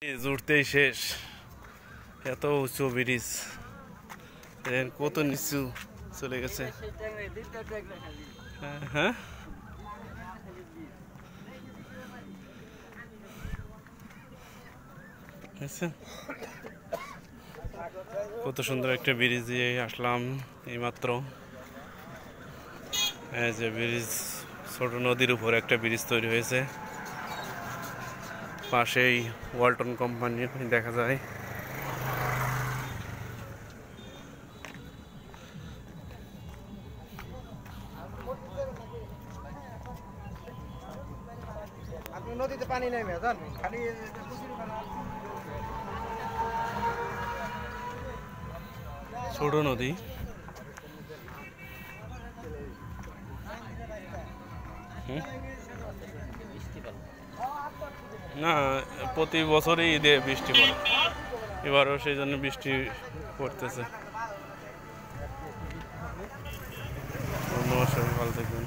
জুড়তেই শেষ। এত উঁচু ব্রিজ, কত নিচু চলে গেছে। হ্যাঁ, কত সুন্দর একটা ব্রিজ দিয়ে আসলাম এইমাত্র। এই যে ব্রিজ, ছোট নদীর উপর একটা ব্রিজ তৈরি হয়েছে, পাশেই ওয়ালটন কোম্পানি দেখা যায়। নদীতে পানি নেই মেজান, খালি ছোট নদী। না, প্রতি বছরই ঈদে বৃষ্টি পড়ে, এবারও সেই জন্য বৃষ্টি পড়তেছে। ধন্যবাদ, সবাই ভালো থাকবেন।